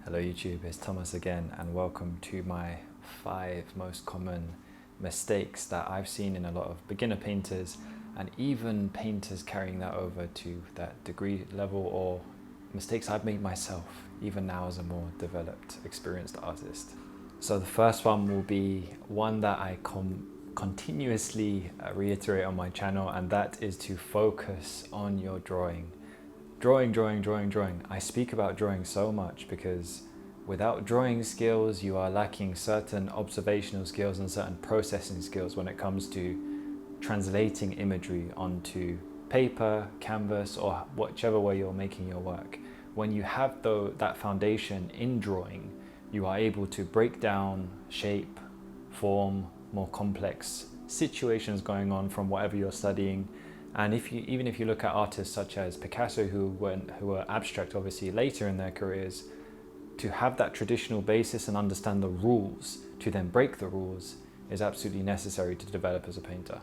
Hello YouTube, it's Thomas again and welcome to my 5 most common mistakes that I've seen in a lot of beginner painters and even painters carrying that over to that degree level, or mistakes I've made myself even now as a more developed, experienced artist. So the first one will be one that I continuously reiterate on my channel, and that is to focus on your drawing. Drawing. I speak about drawing so much because without drawing skills, you are lacking certain observational skills and certain processing skills when it comes to translating imagery onto paper, canvas, or whichever way you're making your work. When you have that foundation in drawing, you are able to break down shape, form, more complex situations going on from whatever you're studying. And even if you look at artists such as Picasso, who were abstract obviously later in their careers, to have that traditional basis and understand the rules to then break the rules is absolutely necessary to develop as a painter.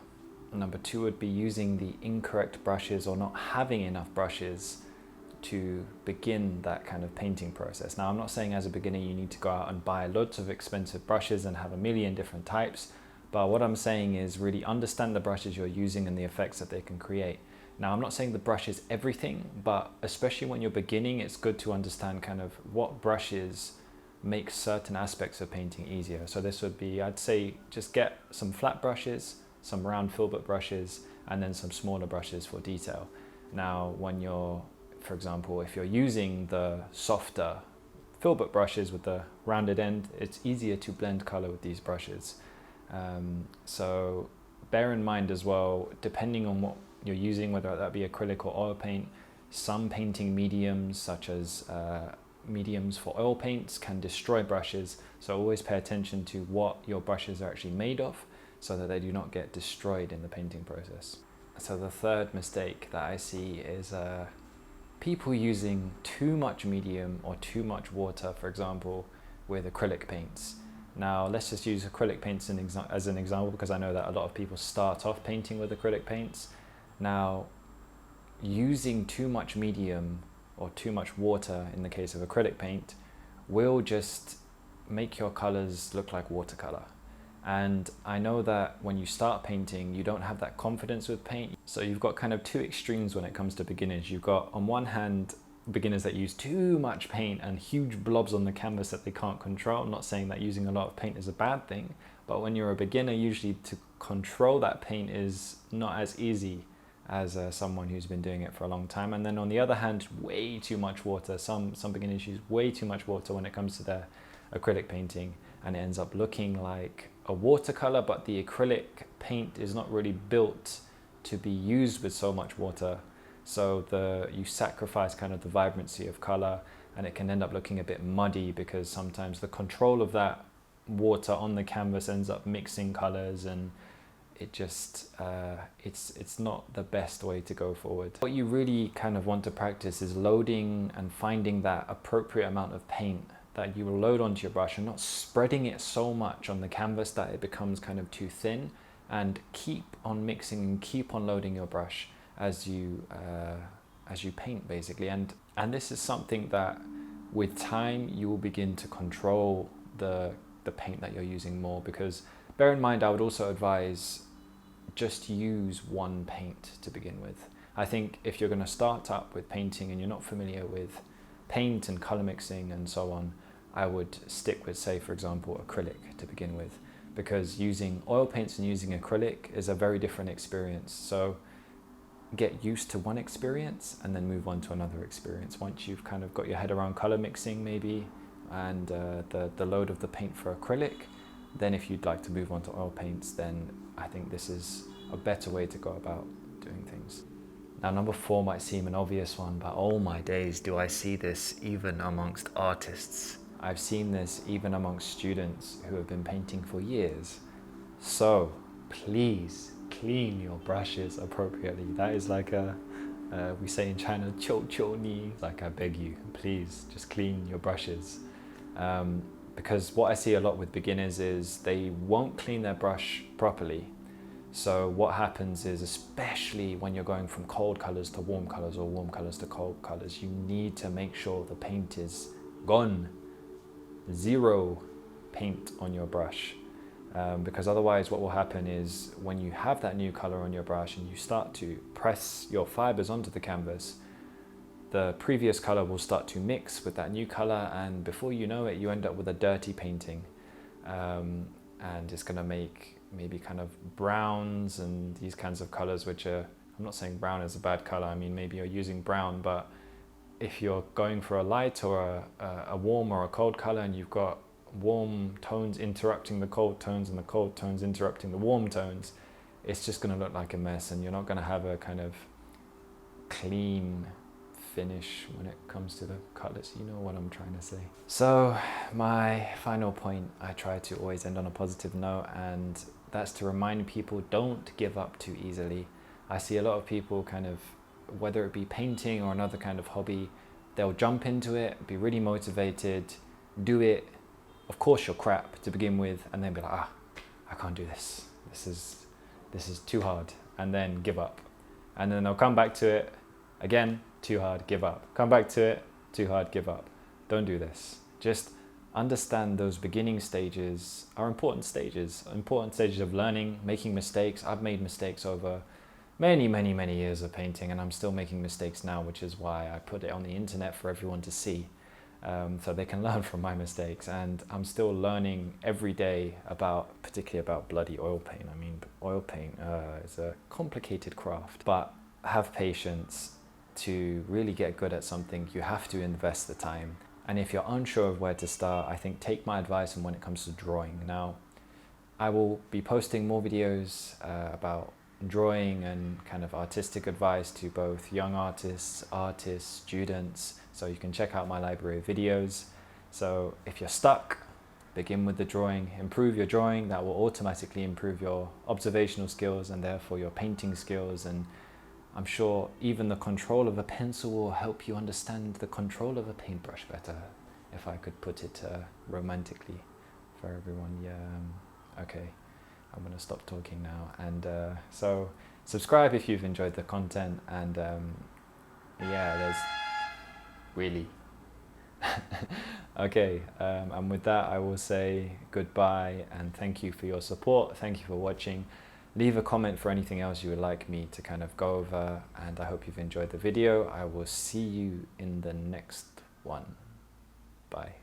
Number 2 would be using the incorrect brushes or not having enough brushes to begin that kind of painting process. Now, I'm not saying as a beginner you need to go out and buy lots of expensive brushes and have a million different types. But what I'm saying is really understand the brushes you're using and the effects that they can create. Now, I'm not saying the brush is everything, but especially when you're beginning, it's good to understand kind of what brushes make certain aspects of painting easier. So this would be, I'd say, just get some flat brushes, some round filbert brushes, and then some smaller brushes for detail. Now, when you're, for example, if you're using the softer filbert brushes with the rounded end, it's easier to blend color with these brushes. So bear in mind as well, depending on what you're using, whether that be acrylic or oil paint, some painting mediums such as mediums for oil paints can destroy brushes. So always pay attention to what your brushes are actually made of so that they do not get destroyed in the painting process. So the third mistake that I see is people using too much medium or too much water, for example, with acrylic paints. Now, let's just use acrylic paints as an example, because I know that a lot of people start off painting with acrylic paints. Now, using too much medium or too much water in the case of acrylic paint will just make your colors look like watercolor. And I know that when you start painting, you don't have that confidence with paint. So you've got kind of two extremes when it comes to beginners. You've got, on one hand, beginners that use too much paint and huge blobs on the canvas that they can't control. I'm not saying that using a lot of paint is a bad thing, but when you're a beginner, usually to control that paint is not as easy as someone who's been doing it for a long time. And then on the other hand, way too much water. Some beginners use way too much water when it comes to their acrylic painting, and it ends up looking like a watercolor, but the acrylic paint is not really built to be used with so much water. So you sacrifice kind of the vibrancy of color, and it can end up looking a bit muddy because sometimes the control of that water on the canvas ends up mixing colors, and it just it's not the best way to go forward. What you really kind of want to practice is loading and finding that appropriate amount of paint that you will load onto your brush and not spreading it so much on the canvas that it becomes kind of too thin, and keep on mixing and keep on loading your brush as you paint, basically. And this is something that with time you will begin to control the paint that you're using more, because bear in mind, I would also advise just use one paint to begin with. I think if you're going to start up with painting and you're not familiar with paint and color mixing and so on, I would stick with, say, for example, acrylic to begin with, because using oil paints and using acrylic is a very different experience. So get used to one experience and then move on to another experience. Once you've kind of got your head around color mixing maybe, and the load of the paint for acrylic, then if you'd like to move on to oil paints, then I think this is a better way to go about doing things. Now, number 4 might seem an obvious one, but oh my days, do I see this even amongst artists. I've seen this even amongst students who have been painting for years. So please clean your brushes appropriately. That is like we say in China, 求求你, like I beg you, please just clean your brushes. Because what I see a lot with beginners is they won't clean their brush properly. So what happens is, especially when you're going from cold colors to warm colors or warm colors to cold colors, you need to make sure the paint is gone zero paint on your brush. Because otherwise what will happen is when you have that new color on your brush and you start to press your fibers onto the canvas, the previous color will start to mix with that new color, and before you know it, you end up with a dirty painting. And it's going to make maybe kind of browns and these kinds of colors, which are, I'm not saying brown is a bad color, I mean maybe you're using brown, but if you're going for a light or a warm or a cold color and you've got warm tones interrupting the cold tones and the cold tones interrupting the warm tones, it's just going to look like a mess, and you're not going to have a kind of clean finish when it comes to the colors. You know what I'm trying to say. So my final point, I try to always end on a positive note, and that's to remind people, don't give up too easily. I see a lot of people kind of, whether it be painting or another kind of hobby, they'll jump into it, be really motivated, do it. Of course you're crap to begin with, and then be like, I can't do this. This is too hard, and then give up. And then they'll come back to it again, too hard, give up. Come back to it, too hard, give up. Don't do this. Just understand those beginning stages are important stages of learning, making mistakes. I've made mistakes over many years of painting, and I'm still making mistakes now, which is why I put it on the internet for everyone to see. So they can learn from my mistakes, and I'm still learning every day particularly about bloody oil paint. I mean, oil paint is a complicated craft, but have patience. To really get good at something, you have to invest the time. And if you're unsure of where to start, I think take my advice on when it comes to drawing. Now, I will be posting more videos about drawing and kind of artistic advice to both young artists, students, so you can check out my library of videos. So if you're stuck, begin with the drawing, improve your drawing. That will automatically improve your observational skills and therefore your painting skills, and I'm sure even the control of a pencil will help you understand the control of a paintbrush better, if I could put it romantically for everyone. Yeah, okay, I'm gonna stop talking now. And so subscribe if you've enjoyed the content, and yeah, there's really okay, and with that I will say goodbye and thank you for your support. Thank you for watching. Leave a comment for anything else you would like me to kind of go over, and I hope you've enjoyed the video. I will see you in the next one. Bye.